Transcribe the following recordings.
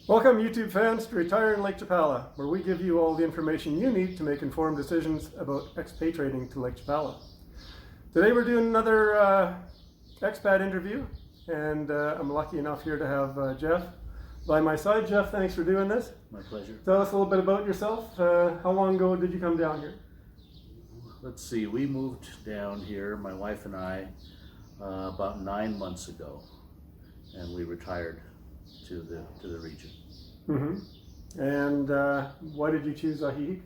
Welcome YouTube fans to Retire in Lake Chapala, where we give you all the information you need to make informed decisions about expatriating to Lake Chapala. Today we're doing another expat interview, and I'm lucky enough here to have Jeff by my side. Jeff, thanks for doing this. My pleasure. Tell us a little bit about yourself. How long ago did you come down here? Let's see, we moved down here, my wife and I, about 9 months ago, and we retired to the region. Mm-hmm. And why did you choose Ajijic?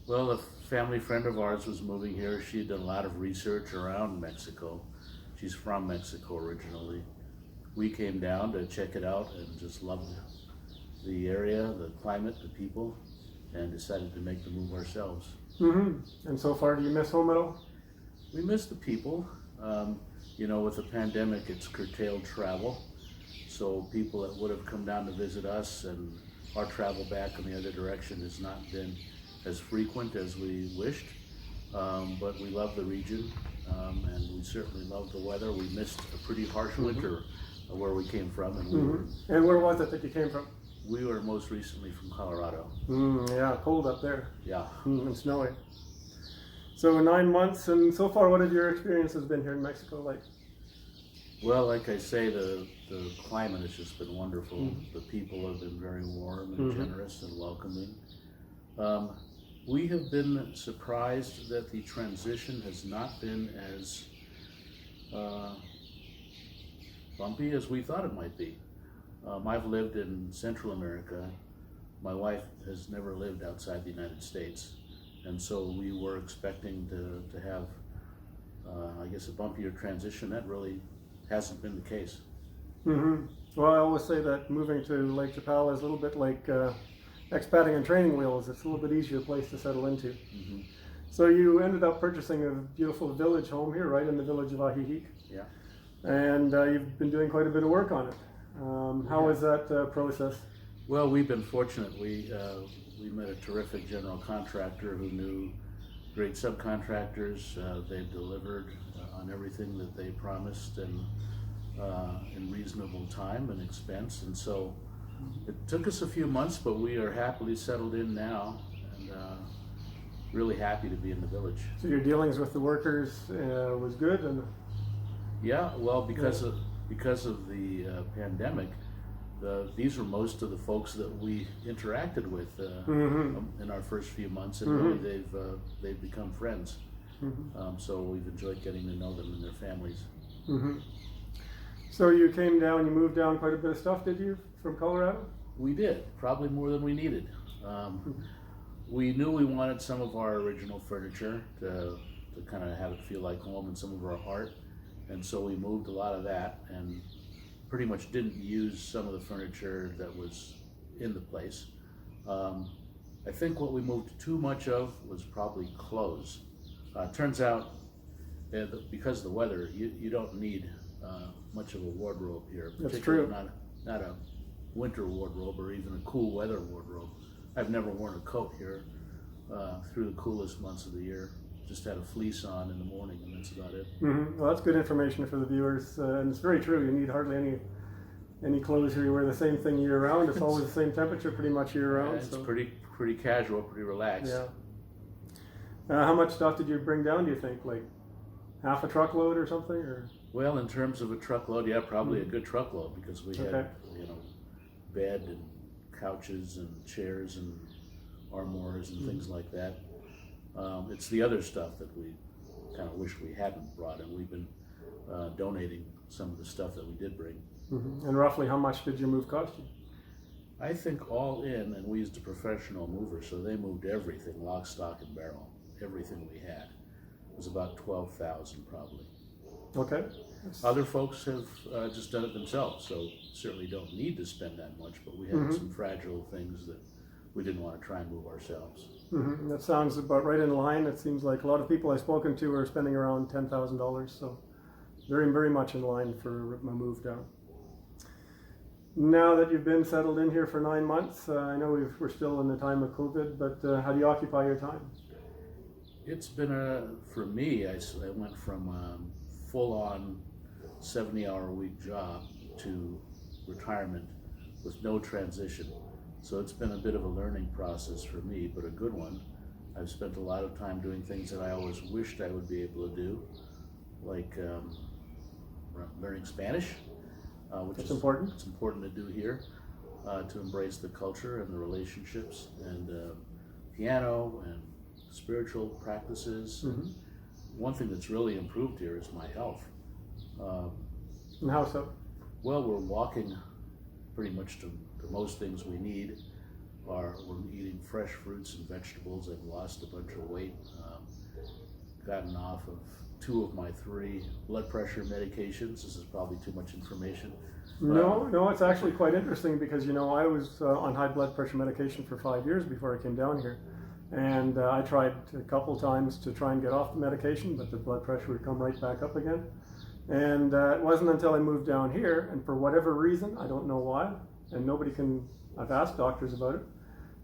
Well, a family friend of ours was moving here. She had done a lot of research around Mexico. She's from Mexico originally. We came down to check it out and just loved the area, the climate, the people, and decided to make the move ourselves. Mm-hmm. And so far, do you miss home at all? We miss the people. You know, with the pandemic, it's curtailed travel. So people that would have come down to visit us, and our travel back in the other direction has not been as frequent as we wished. But we love the region, and we certainly love the weather. We missed a pretty harsh winter where we came from. And And where was it that you came from? we were most recently from Colorado. Yeah, cold up there. Yeah. And snowy. So 9 months, and so far, what have your experiences been here in Mexico like? Well, like I say, the climate has just been wonderful. The people have been very warm and generous and welcoming. We have been surprised that the transition has not been as bumpy as we thought it might be. I've lived in Central America. My wife has never lived outside the United States, and so we were expecting to have, I guess, a bumpier transition. That really hasn't been the case. Well, I always say that moving to Lake Chapala is a little bit like expatting on training wheels. It's a little bit easier place to settle into. So you ended up purchasing a beautiful village home here, right in the village of Ajijic. Yeah. And you've been doing quite a bit of work on it. How was that process? Well, we've been fortunate. We met a terrific general contractor who knew great subcontractors. They've delivered on everything that they promised, and in reasonable time and expense. And so it took us a few months, but we are happily settled in now, and really happy to be in the village. So your dealings with the workers was good, and yeah, well, because of the pandemic, these were most of the folks that we interacted with in our first few months, and really they've become friends. So we've enjoyed getting to know them and their families. So you came down, you moved down quite a bit of stuff, did you, from Colorado? We did, probably more than we needed. We knew we wanted some of our original furniture to kind of have it feel like home, and some of our art, and so we moved a lot of that, and pretty much didn't use some of the furniture that was in the place. I think what we moved too much of was probably clothes. Turns out, because of the weather, you don't need much of a wardrobe here. That's true. Not a winter wardrobe or even a cool weather wardrobe. I've never worn a coat here through the coolest months of the year. Just had a fleece on in the morning, and that's about it. Well, that's good information for the viewers, and it's very true. You need hardly any clothes here. You wear the same thing year round. It's always the same temperature pretty much year round. It's pretty casual, pretty relaxed. Yeah. How much stuff did you bring down, do you think? Like half a truckload or something? Or? Well, in terms of a truckload, yeah, probably a good truckload, because we had, bed and couches and chairs and armoires and things like that. It's the other stuff that we kind of wish we hadn't brought, and we've been donating some of the stuff that we did bring. And roughly how much did your move cost you? I think all in, and we used a professional mover, so they moved everything, lock, stock, and barrel. Everything we had. It was about $12,000 probably. Okay. Other folks have just done it themselves, so certainly don't need to spend that much, but we had some fragile things that we didn't want to try and move ourselves. That sounds about right in line. It seems like a lot of people I've spoken to are spending around $10,000, so very, very much in line for my move down. Now that you've been settled in here for 9 months, I know we're still in the time of COVID, but how do you occupy your time? It's been for me, I went from full-on 70-hour-a-week job to retirement with no transition. So it's been a bit of a learning process for me, but a good one. I've spent a lot of time doing things that I always wished I would be able to do, like learning Spanish, which That's is important. It's important to do here, to embrace the culture and the relationships, and piano and spiritual practices. Mm-hmm. One thing that's really improved here is my health. And how so? Well, we're walking pretty much to most things we need. We're eating fresh fruits and vegetables. I've lost a bunch of weight, gotten off of 2 of my 3 blood pressure medications. This is probably too much information. No, it's actually quite interesting because, you know, I was on high blood pressure medication for 5 years before I came down here. And I tried a couple times to try and get off the medication, but the blood pressure would come right back up again. And it wasn't until I moved down here, and for whatever reason, I don't know why, and I've asked doctors about it,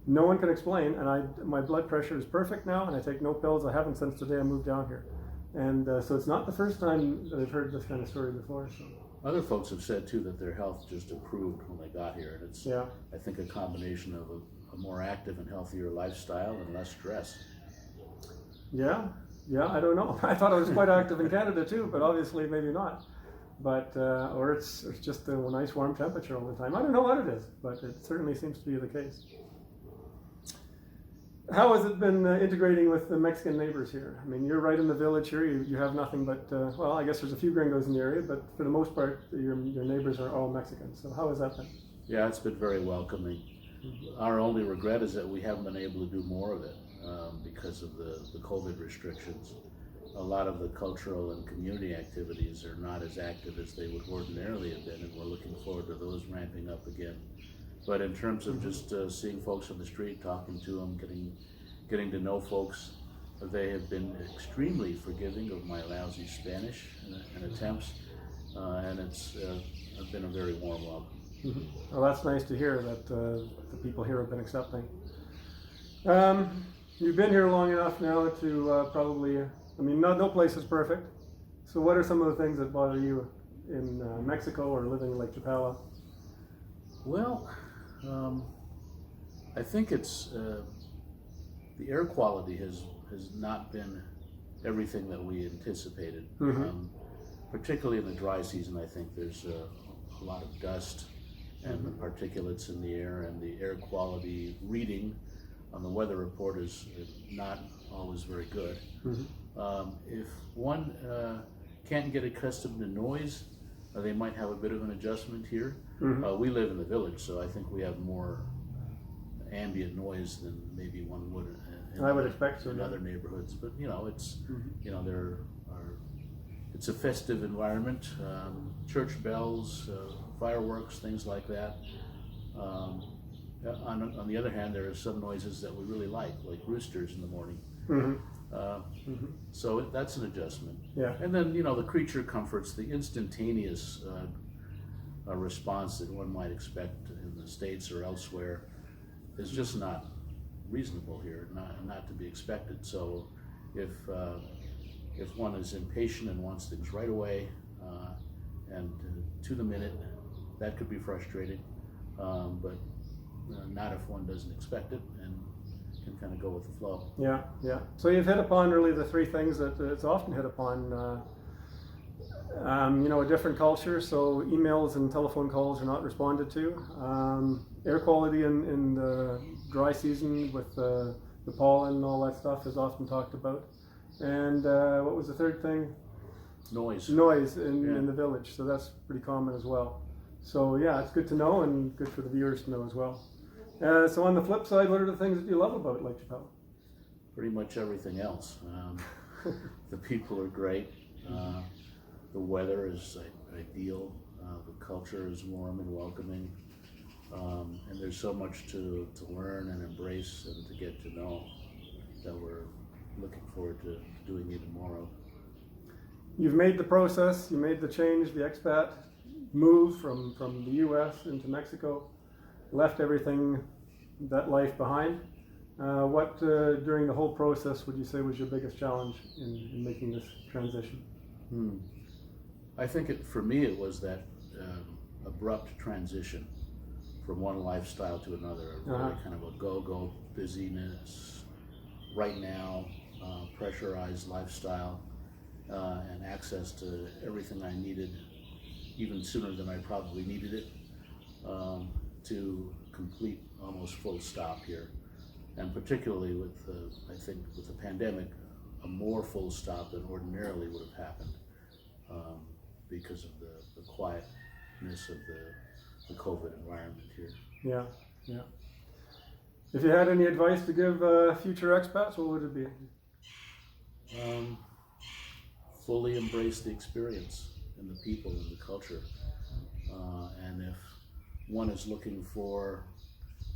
no one can explain, and my blood pressure is perfect now, and I take no pills. I haven't since the day I moved down here. And so it's not the first time that I've heard this kind of story before. So. Other folks have said too that their health just improved when they got here, and it's, I think, a combination of a more active and healthier lifestyle and less stress. Yeah, I don't know. I thought I was quite active in Canada too, but obviously maybe not. But or it's just a nice warm temperature all the time. I don't know what it is, but it certainly seems to be the case. How has it been integrating with the Mexican neighbors here? I mean, you're right in the village here. You have nothing but, well, I guess there's a few gringos in the area, but for the most part, your neighbors are all Mexican. So how has that been? Yeah, it's been very welcoming. Our only regret is that we haven't been able to do more of it because of the COVID restrictions. A lot of the cultural and community activities are not as active as they would ordinarily have been, and we're looking forward to those ramping up again. But in terms of just seeing folks on the street, talking to them, getting to know folks, they have been extremely forgiving of my lousy Spanish and attempts, and it's been a very warm welcome. Mm-hmm. Well, that's nice to hear that the people here have been accepting. You've been here long enough now to probably, I mean, no place is perfect. So what are some of the things that bother you in Mexico or living in Lake Chapala? Well, I think it's the air quality has not been everything that we anticipated. Mm-hmm. Particularly in the dry season, I think there's a lot of dust and the particulates in the air, and the air quality reading on the weather report is not always very good. Mm-hmm. If one can't get accustomed to noise, they might have a bit of an adjustment here. Mm-hmm. We live in the village, so I think we have more ambient noise than maybe one would in other neighborhoods. But you know, it's you know, it's a festive environment, church bells, fireworks, things like that. On the other hand, there are some noises that we really like roosters in the morning. Mm-hmm. So that's an adjustment. Yeah. And then, you know, the creature comforts, the instantaneous response that one might expect in the States or elsewhere is just not reasonable here, not to be expected. So if one is impatient and wants things right away and to the minute, that could be frustrating, but not if one doesn't expect it and can kind of go with the flow. Yeah. So you've hit upon really the 3 things that it's often hit upon. You know, a different culture, so emails and telephone calls are not responded to. Air quality in the dry season with the pollen and all that stuff is often talked about. And what was the 3rd thing? Noise in the village, so that's pretty common as well. So yeah, it's good to know and good for the viewers to know as well. So on the flip side, what are the things that you love about Lake Chapala? Pretty much everything else. The people are great. The weather is ideal. The culture is warm and welcoming. And there's so much to learn and embrace and to get to know that we're looking forward to doing even more of. You've made the process, you made the change, the expat move from the U.S. into Mexico, left everything, that life behind. What during the whole process would you say was your biggest challenge in making this transition? I think for me it was that abrupt transition from one lifestyle to another, really kind of a go-go busyness, right now, pressurized lifestyle, and access to everything I needed, even sooner than I probably needed it, to complete almost full stop here. And particularly with, I think with the pandemic, a more full stop than ordinarily would have happened, because of the quietness of the COVID environment here. Yeah, yeah. If you had any advice to give future expats, what would it be? Fully embrace the experience and the people and the culture. And if one is looking for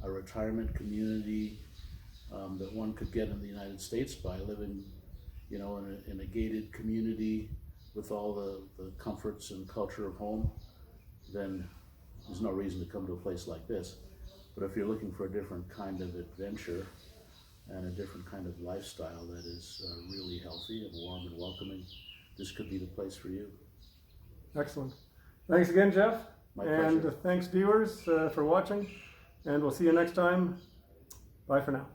a retirement community that one could get in the United States by living, in a gated community with all the comforts and culture of home, then there's no reason to come to a place like this. But if you're looking for a different kind of adventure and a different kind of lifestyle that is really healthy and warm and welcoming, this could be the place for you. Excellent. Thanks again, Jeff. My and pleasure. Thanks, viewers, for watching. And we'll see you next time. Bye for now.